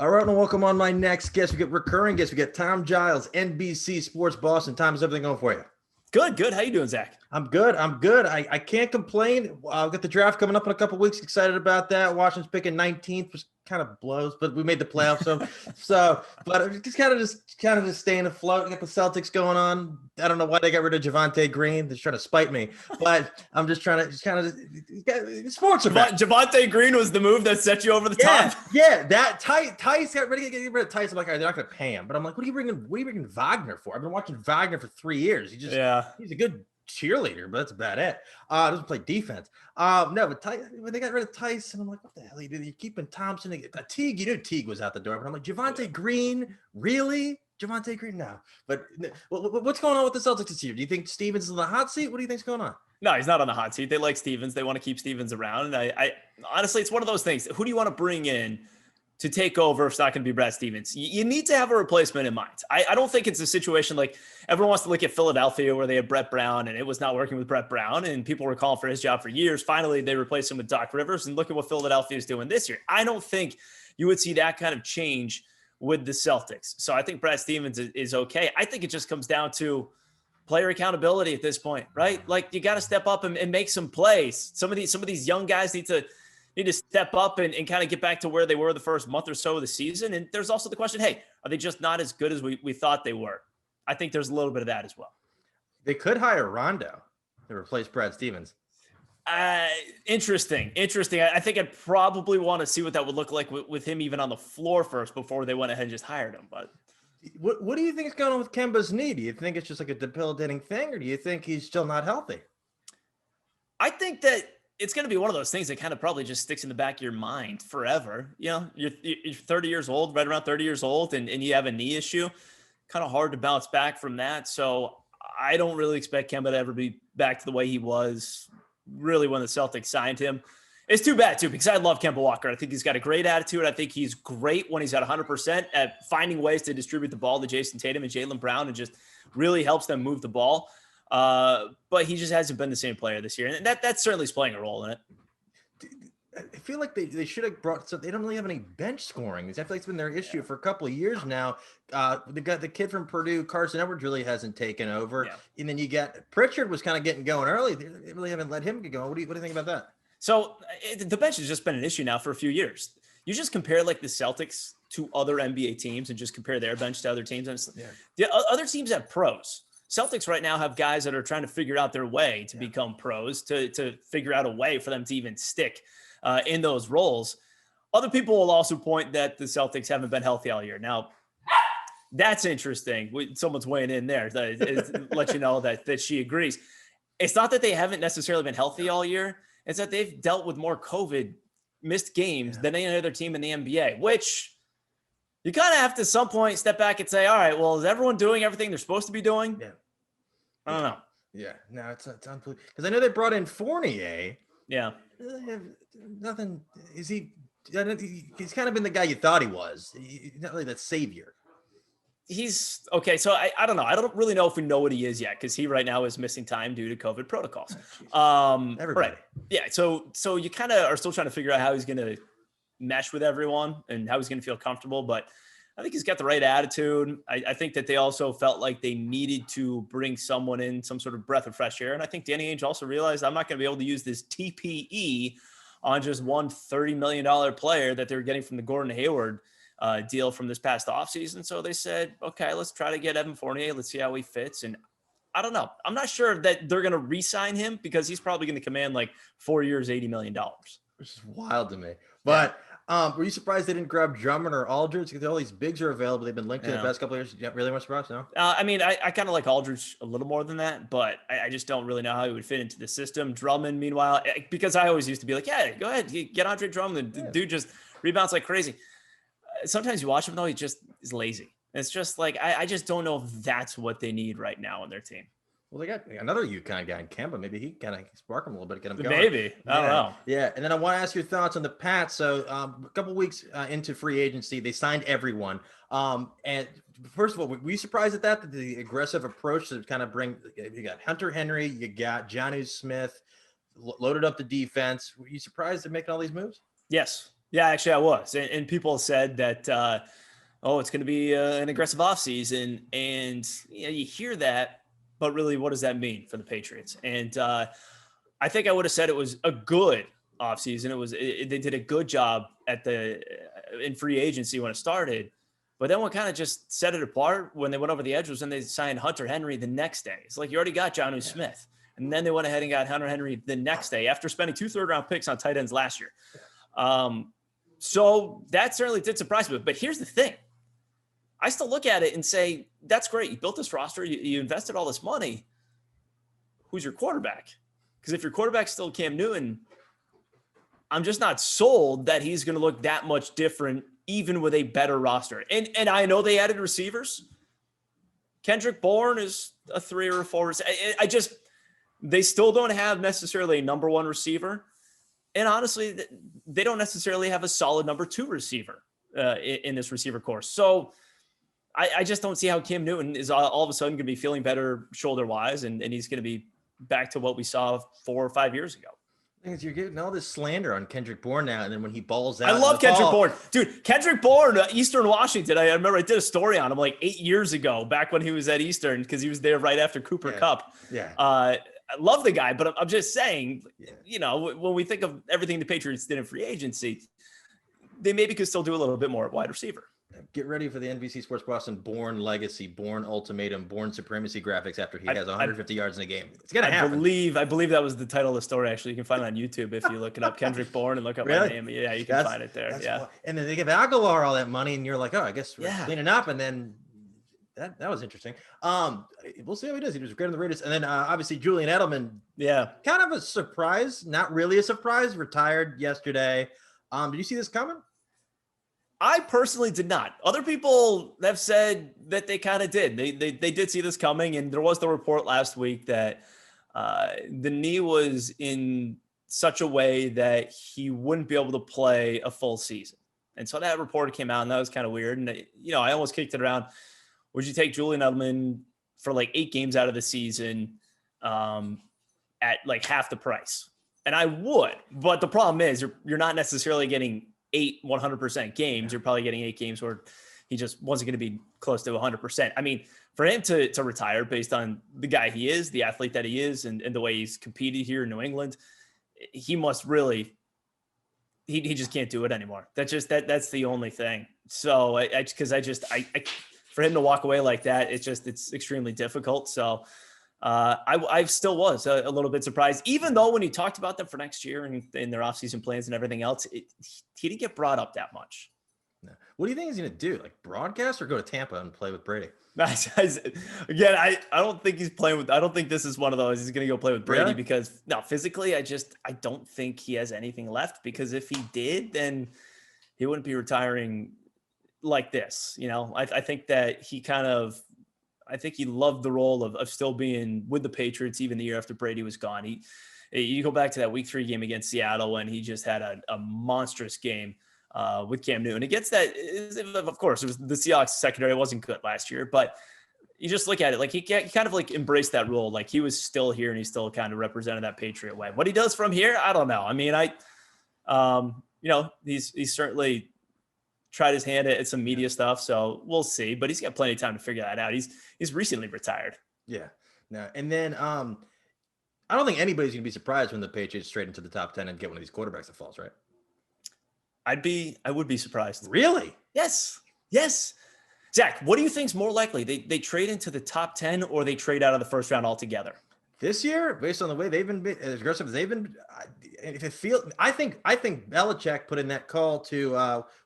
All right, and welcome on my next guest. We get recurring guests. We get Tom Giles, NBC Sports Boston. Tom, is everything going for you? Good. How you doing, Zach? I'm good. I can't complain. I've got the draft coming up in a couple weeks. Excited about that. Washington's picking 19th, which kind of blows, but we made the playoffs. But just kind of just staying afloat. We got the Celtics going on. I don't know why they got rid of Javonte Green. They're trying to spite me, but I'm just trying to sports event. Javonte Green was the move that set you over the top. Yeah. That Tice got ready to get rid of Tice. I'm like, all right, they're not going to pay him. But I'm like, what are you bringing Wagner for? I've been watching Wagner for 3 years. He's a good cheerleader, but that's about it. Doesn't play defense. No, but when they got rid of Tice, and I'm like, what the hell are you doing? You're keeping Thompson. Teague, you knew Teague was out the door, but I'm like, Javonte Green, really? Javonte Green? No. But what's going on with the Celtics this year? Do you think Stevens is in the hot seat? What do you think's going on? No, he's not on the hot seat. They like Stevens. They want to keep Stevens around. And I honestly, it's one of those things. Who do you want to bring in to take over if it's not going to be Brad Stevens? You need to have a replacement in mind. I don't think it's a situation like everyone wants to look at Philadelphia where they had Brett Brown and it was not working with Brett Brown and people were calling for his job for years. Finally, they replaced him with Doc Rivers, and look at what Philadelphia is doing this year. I don't think you would see that kind of change with the Celtics. So I think Brad Stevens is okay. I think it just comes down to player accountability at this point, right? Like you got to step up and make some plays. Some of these young guys need to step up and kind of get back to where they were the first month or so of the season. And there's also the question, hey, are they just not as good as we thought they were? I think there's a little bit of that as well. They could hire Rondo to replace Brad Stevens. Interesting. I think I'd probably want to see what that would look like with him even on the floor first before they went ahead and just hired him. But what do you think is going on with Kemba's knee? Do you think it's just like a debilitating thing, or do you think he's still not healthy? I think that it's going to be one of those things that kind of probably just sticks in the back of your mind forever. You know, you're 30 years old, right around 30 years old, and you have a knee issue. Kind of hard to bounce back from that. So I don't really expect Kemba to ever be back to the way he was really when the Celtics signed him. It's too bad, too, because I love Kemba Walker. I think he's got a great attitude. I think he's great when he's at 100% at finding ways to distribute the ball to Jason Tatum and Jaylen Brown and just really helps them move the ball. But he just hasn't been the same player this year. And that certainly is playing a role in it. I feel like they should have brought – they don't really have any bench scoring. I feel like it's been their issue for a couple of years now. They got the kid from Purdue, Carson Edwards, really hasn't taken over. Yeah. And then you got – Pritchard was kind of getting going early. They really haven't let him get going. What do you think about that? So the bench has just been an issue now for a few years. You just compare like the Celtics to other NBA teams and just compare their bench to other teams. And the other teams have pros. Celtics right now have guys that are trying to figure out their way to become pros, to figure out a way for them to even stick in those roles. Other people will also point that the Celtics haven't been healthy all year. Now, that's interesting. Someone's weighing in there to let you know that she agrees. It's not that they haven't necessarily been healthy all year. It's that they've dealt with more COVID missed games than any other team in the NBA, which you kind of have to at some point step back and say, all right, well, is everyone doing everything they're supposed to be doing? Yeah. I don't know. Yeah. No, it's unbelievable. Because I know they brought in Fournier. Yeah. Nothing. He's kind of been the guy you thought he was. He's not really that savior. He's okay. So I don't know. I don't really know if we know what he is yet because he right now is missing time due to COVID protocols. Everybody. Right. Yeah. So you kind of are still trying to figure out how he's going to mesh with everyone and how he's going to feel comfortable. But I think he's got the right attitude. I think that they also felt like they needed to bring someone in, some sort of breath of fresh air. And I think Danny Ainge also realized I'm not going to be able to use this TPE on just one $30 million player that they were getting from the Gordon Hayward deal from this past offseason. So they said, okay, let's try to get Evan Fournier. Let's see how he fits. And I don't know. I'm not sure that they're going to re-sign him because he's probably going to command like 4 years, $80 million. Which is wild to me. But were you surprised they didn't grab Drummond or Aldridge? Because all these bigs are available. They've been linked to the past couple of years. You really weren't surprised, no? I mean, I kind of like Aldridge a little more than that, but I just don't really know how he would fit into the system. Drummond, meanwhile, because I always used to be like, yeah, go ahead, get Andre Drummond. The dude just rebounds like crazy. Sometimes you watch him, though, he's lazy. It's just like, I just don't know if that's what they need right now on their team. Well, they got another UConn guy in Kemba. Maybe he kind of spark him a little bit, get him going. Maybe. I don't know. Yeah. And then I want to ask your thoughts on the Pats. So a couple weeks into free agency, they signed everyone. And first of all, were you surprised at that the aggressive approach to kind of bring – you got Hunter Henry, you got Jonnu Smith, loaded up the defense. Were you surprised at making all these moves? Yes. Yeah, actually I was. And people said that, it's going to be an aggressive offseason. And you hear that, but really, what does that mean for the Patriots? And I think I would have said it was a good offseason. They did a good job in free agency when it started. But then what kind of just set it apart when they went over the edge was when they signed Hunter Henry the next day. It's like you already got Jonnu Smith. And then they went ahead and got Hunter Henry the next day after spending 2 third-round picks on tight ends last year. So that certainly did surprise me. But here's the thing. I still look at it and say, that's great. You built this roster. You invested all this money. Who's your quarterback? Because if your quarterback's still Cam Newton, I'm just not sold that he's going to look that much different even with a better roster. And I know they added receivers. Kendrick Bourne is a 3 or a 4. They still don't have necessarily a number 1 receiver. And honestly, they don't necessarily have a solid number 2 receiver in this receiver course. So I just don't see how Cam Newton is all of a sudden going to be feeling better shoulder-wise, and he's going to be back to what we saw 4 or 5 years ago. You're getting all this slander on Kendrick Bourne now, and then when he balls out, I love Kendrick Bourne, dude. Kendrick Bourne, Eastern Washington. I remember I did a story on him like 8 years ago, back when he was at Eastern, because he was there right after Cooper Kupp. Yeah. I love the guy, but I'm just saying, when we think of everything the Patriots did in free agency, they maybe could still do a little bit more at wide receiver. Get ready for the NBC Sports Boston Bourne Legacy, Bourne Ultimatum, Bourne Supremacy graphics after he has 150 yards in a game. It's going to happen. I believe that was the title of the story. Actually, you can find it on YouTube if you look it up, Kendrick Bourne, and look up my name. Yeah, you can find it there. Yeah. And then they give Aguilar all that money, and you're like, I guess we're cleaning up. And then that was interesting. We'll see how he does. He was great on the Raiders. And then obviously Julian Edelman. Yeah. Kind of a surprise, not really a surprise, retired yesterday. Did you see this coming? I personally did not. Other people have said that they kind of did. They did see this coming, and there was the report last week that the knee was in such a way that he wouldn't be able to play a full season. And so that report came out, and that was kind of weird. And I almost kicked it around. Would you take Julian Edelman for like 8 games out of the season at like half the price? And I would, but the problem is you're not necessarily getting 8 100% games. You're probably getting 8 games where he just wasn't going to be close to 100%. I mean, for him to retire based on the guy he is, the athlete that he is, and the way he's competed here in New England, he must really, he just can't do it anymore. That's the only thing. So for him to walk away like that, it's extremely difficult. So I still was a little bit surprised, even though when he talked about them for next year and in their offseason plans and everything else, he didn't get brought up that much. No. What do you think he's going to do? Like broadcast or go to Tampa and play with Brady? Again, I don't think he's playing with, I don't think this is one of those, he's going to go play with Brady because physically, I don't think he has anything left, because if he did, then he wouldn't be retiring like this. I think that I think he loved the role of still being with the Patriots even the year after Brady was gone. You go back to that week 3 game against Seattle when he just had a monstrous game with Cam Newton. Against that, of course, it was the Seahawks secondary wasn't good last year, but you just look at it like he kind of like embraced that role. Like he was still here and he still kind of represented that Patriot way. What he does from here, I don't know. I mean, he's certainly tried his hand at some media stuff, so we'll see. But he's got plenty of time to figure that out. He's recently retired. Yeah. No. And then I don't think anybody's gonna be surprised when the Patriots straight into the top 10 and get one of these quarterbacks that falls, right? I would be surprised. Really? Yes. Zach, what do you think is more likely? They trade into the top 10 or they trade out of the first round altogether? This year, based on the way they've been as aggressive as they've been, I think Belichick put in that call to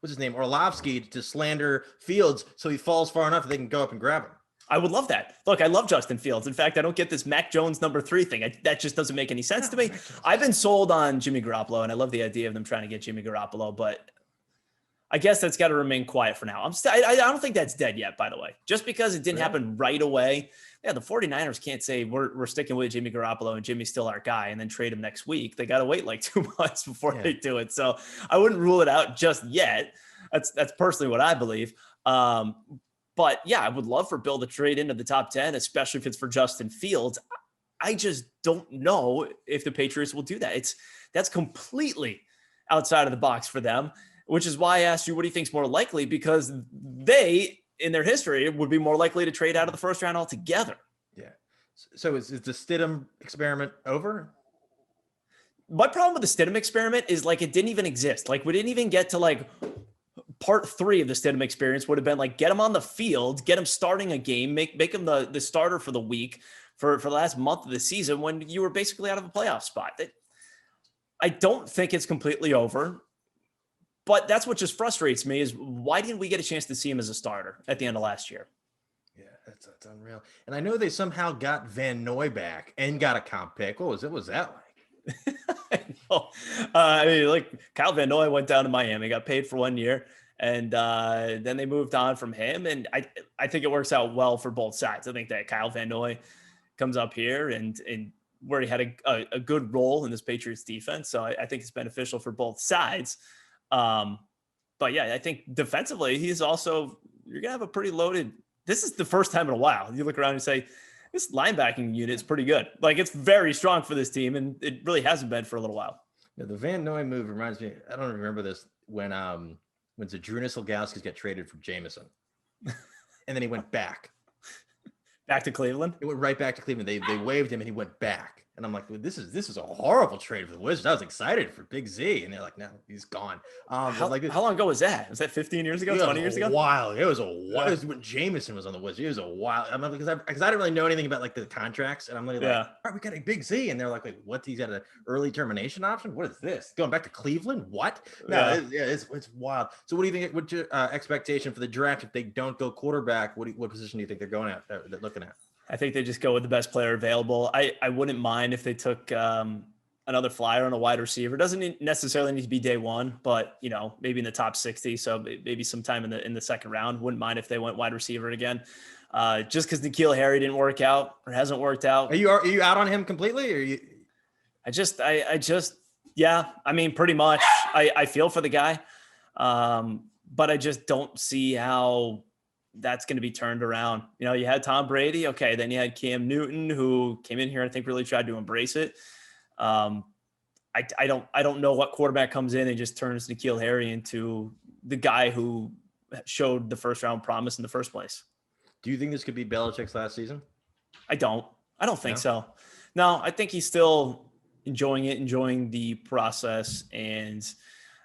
what's his name, Orlovsky, to slander Fields so he falls far enough that they can go up and grab him. I would love that. Look, I love Justin Fields. In fact, I don't get this Mac Jones number 3 thing. That just doesn't make any sense to me. I've been sold on Jimmy Garoppolo, and I love the idea of them trying to get Jimmy Garoppolo, but I guess that's got to remain quiet for now. I don't think that's dead yet, by the way. Just because it didn't happen right away. Yeah, the 49ers can't say we're sticking with Jimmy Garoppolo and Jimmy's still our guy and then trade him next week. They got to wait like 2 months before they do it. So I wouldn't rule it out just yet. That's personally what I believe. But yeah, I would love for Bill to trade into the top 10, especially if it's for Justin Fields. I just don't know if the Patriots will do that. That's completely outside of the box for them. which is why I asked you what do you think is more likely, because they, in their history, would be more likely to trade out of the first round altogether. Yeah. So is the Stidham experiment over? My problem with the Stidham experiment is like it didn't even exist. Like we didn't even get to like part 3 of the Stidham experience would have been like get him on the field, get him starting a game, make him the starter for the week for the last month of the season when you were basically out of a playoff spot. I don't think it's completely over, but that's what just frustrates me is why didn't we get a chance to see him as a starter at the end of last year? Yeah, that's unreal. And I know they somehow got Van Noy back and got a comp pick. What was that like? I mean, like Kyle Van Noy went down to Miami, got paid for 1 year, and then they moved on from him. And I think it works out well for both sides. I think that Kyle Van Noy comes up here and where he had a good role in this Patriots defense. So I think it's beneficial for both sides. But yeah, I think defensively, you're going to have a pretty loaded. This is the first time in a while you look around and say, this linebacking unit is pretty good. Like it's very strong for this team, and it really hasn't been for a little while. Yeah, the Van Noy move reminds me. I don't remember this when Zadrunas Ilgauskas got traded from Jameson, and then he went back to Cleveland. It went right back to Cleveland. They waived him, and he went back. And I'm like, this is a horrible trade for the Wizards. I was excited for Big Z, and they're like, no, he's gone. How long ago was that? Was that 15 years ago? 20 years ago? It was a while. It was when Jameson was on the Wizards. It was a while. I mean, because I didn't really know anything about like the contracts, and I'm like, all right, we got a Big Z, and they're like, what? He's got an early termination option. What is this? Going back to Cleveland? What? No, it's wild. So, what do you think? What's your expectation for the draft if they don't go quarterback? What position do you think they're going at? They're looking at? I think they just go with the best player available. I wouldn't mind if they took another flyer on a wide receiver. Doesn't necessarily need to be day one, but maybe in the top 60. So maybe sometime in the second round. Wouldn't mind if they went wide receiver again. Just because N'Keal Harry didn't work out or hasn't worked out. Are you out on him completely, or you? I just yeah. I mean, pretty much. I feel for the guy, but I just don't see how that's going to be turned around. You had Tom Brady. Okay. Then you had Cam Newton, who came in here, I think really tried to embrace it. I don't know what quarterback comes in and just turns N'Keal Harry into the guy who showed the first round promise in the first place. Do you think this could be Belichick's last season? I don't think so. No, I think he's still enjoying the process. And,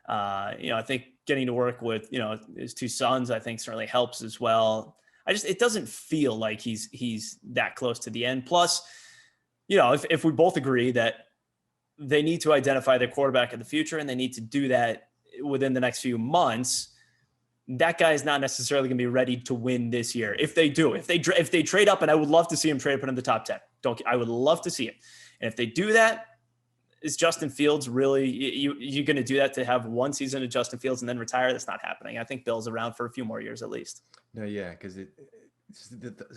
I think getting to work with, his two sons, I think certainly helps as well. It doesn't feel like he's that close to the end. Plus, if we both agree that they need to identify their quarterback in the future and they need to do that within the next few months, that guy is not necessarily going to be ready to win this year. If they trade up, and I would love to see him trade up in the top 10. I would love to see it. And if they do that, is Justin Fields really, you're going to do that to have one season of Justin Fields and then retire? That's not happening. I think Bill's around for a few more years at least. No, yeah, because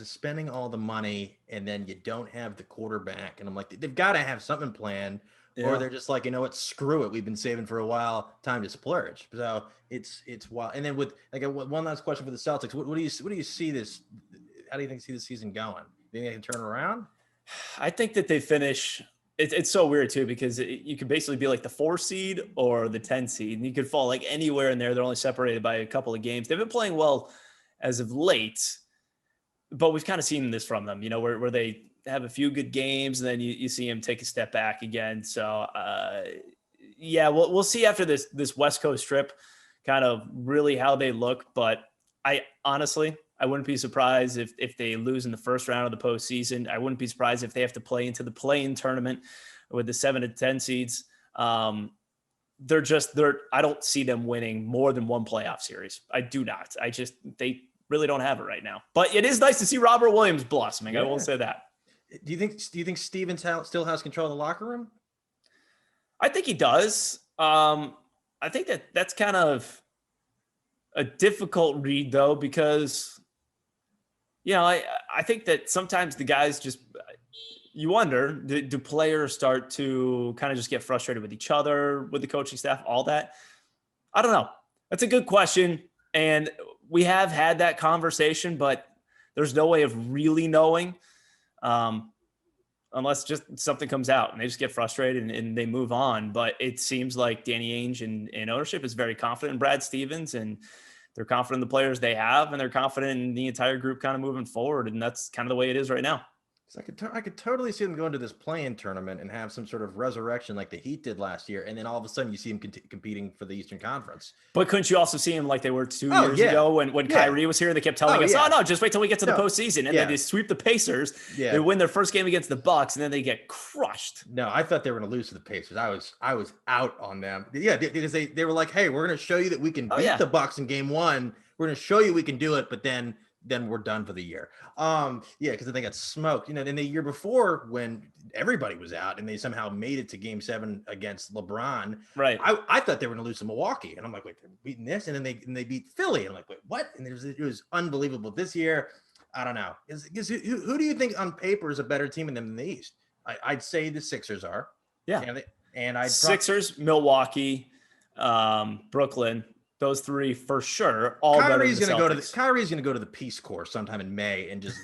spending all the money and then you don't have the quarterback. And I'm like, they've got to have something planned, or they're just like, you know what, screw it. We've been saving for a while. Time to splurge. So it's wild. And then with one last question for the Celtics, what do you see this? How do you see the season going? Do you think they can turn around? I think that they finish. It's so weird too, because you could basically be like the 4 seed or the 10 seed, and you could fall like anywhere in there. They're only separated by a couple of games. They've been playing well as of late, but we've kind of seen this from them, where they have a few good games and then you see them take a step back again. So we'll see after this West Coast trip kind of really how they look. But I wouldn't be surprised if they lose in the first round of the postseason. I wouldn't be surprised if they have to play into the play-in tournament with the 7 to 10 seeds. I don't see them winning more than one playoff series. I do not. They really don't have it right now. But it is nice to see Robert Williams blossoming. Yeah. I will say that. Do you think Stevens still has control of the locker room? I think he does. I think that's kind of a difficult read though, because I think that sometimes the guys just, you wonder, do players start to kind of just get frustrated with each other, with the coaching staff, all that? I don't know. That's a good question. And we have had that conversation, but there's no way of really knowing unless just something comes out and they just get frustrated and they move on. But it seems like Danny Ainge and ownership is very confident in Brad Stevens, and they're confident in the players they have, and they're confident in the entire group kind of moving forward. And that's kind of the way it is right now. So I could totally see them going to this play-in tournament and have some sort of resurrection like the Heat did last year, and then all of a sudden you see them competing for the Eastern Conference. But couldn't you also see them like they were 2 years ago when Kyrie was here? They kept telling us, "Oh no, just wait till we get to the postseason," and then they sweep the Pacers. They win their first game against the Bucks, and then they get crushed. No, I thought they were going to lose to the Pacers. I was out on them. Yeah, because they were like, "Hey, we're going to show you that we can beat the Bucks in Game 1. We're going to show you we can do it," but then we're done for the year. Because they got smoked. In the year before when everybody was out and they somehow made it to Game 7 against LeBron. Right. I thought they were going to lose to Milwaukee, and I'm like, wait, they're beating this, and then they beat Philly, and I'm like, wait, what? And it was unbelievable. This year, I don't know. Who do you think on paper is a better team than the East? I'd say the Sixers are. Yeah. And I'd Sixers, Milwaukee, Brooklyn. Those three for sure. Kyrie's going to go to the Peace Corps sometime in May and just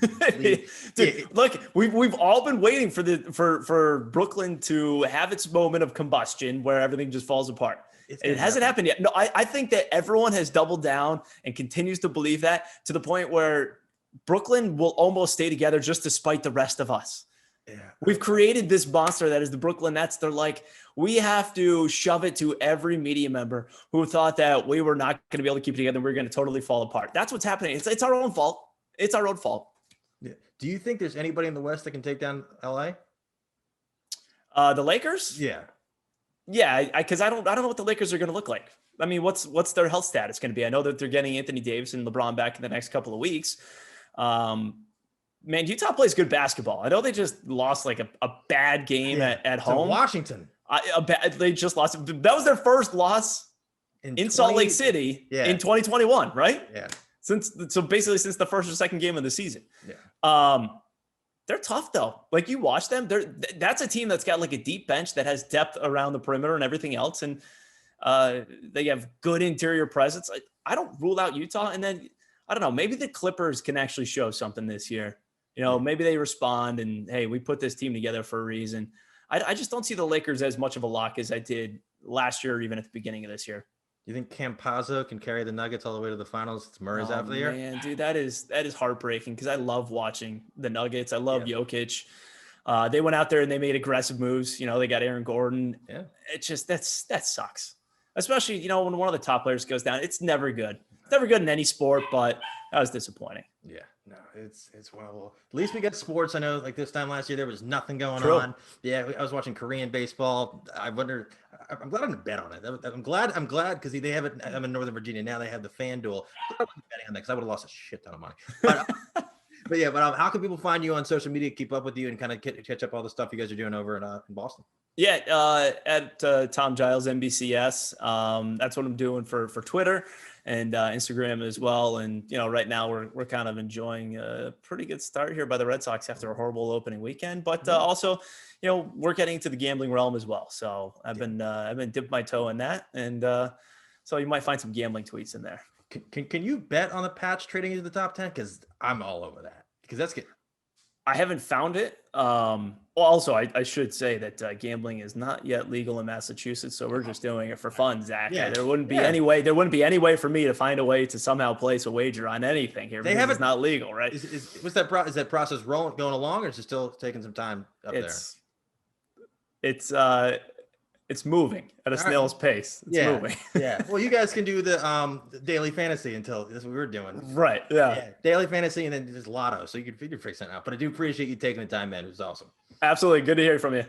Dude, look, we've all been waiting for Brooklyn to have its moment of combustion where everything just falls apart. It hasn't happened yet. No, I think that everyone has doubled down and continues to believe that to the point where Brooklyn will almost stay together just despite the rest of us. Yeah. We've created this monster that is the Brooklyn Nets. They're like, we have to shove it to every media member who thought that we were not going to be able to keep it together. We're going to totally fall apart. That's what's happening. It's our own fault. It's our own fault. Yeah. Do you think there's anybody in the West that can take down LA? The Lakers? Yeah. Yeah. Because I don't know what the Lakers are going to look like. I mean, what's their health status going to be? I know that they're getting Anthony Davis and LeBron back in the next couple of weeks. Man, Utah plays good basketball. I know they just lost like a bad game at home. Washington. They just lost. That was their first loss in Salt Lake City in 2021, right? Yeah. Basically since the first or second game of the season. Yeah. They're tough though. Like you watch them, that's a team that's got like a deep bench that has depth around the perimeter and everything else. And they have good interior presence. I don't rule out Utah. And then I don't know, maybe the Clippers can actually show something this year. Maybe they respond and, hey, we put this team together for a reason. I just don't see the Lakers as much of a lock as I did last year or even at the beginning of this year. You think Campazzo can carry the Nuggets all the way to the finals? It's Murray's out for the year? Man, dude, that is heartbreaking because I love watching the Nuggets. I love Jokic. They went out there and they made aggressive moves. They got Aaron Gordon. Yeah. It's just that sucks. Especially, when one of the top players goes down. It's never good. It's never good in any sport, but that was disappointing. Yeah. No, it's well. At least we got sports. I know, like this time last year, there was nothing going on. Yeah, I was watching Korean baseball. I'm glad I didn't bet on it. I'm glad because they have it. I'm in Northern Virginia now. They have the FanDuel. I wasn't betting on that because I would have lost a shit ton of money. But how can people find you on social media, keep up with you, and kind of catch up all the stuff you guys are doing over in Boston? Yeah, at Tom Giles MBCS. That's what I'm doing for Twitter and Instagram as well. And right now we're kind of enjoying a pretty good start here by the Red Sox after a horrible opening weekend. But also, we're getting into the gambling realm as well. So I've been dipped my toe in that, and so you might find some gambling tweets in there. Can you bet on the Pats trading into the top 10? Because I'm all over that. Because that's good. I haven't found it. Also, I should say that gambling is not yet legal in Massachusetts, so we're just doing it for fun, Zach. Yeah. There wouldn't be any way for me to find a way to somehow place a wager on anything here because it's not legal, right? Is that process going along, or is it still taking some time up there? It's moving at a snail's pace. It's moving. Yeah. Well, you guys can do the daily fantasy until that's what we're doing. Right. Yeah. Daily fantasy and then just lotto. So you can figure something out. But I do appreciate you taking the time, man. It was awesome. Absolutely. Good to hear from you.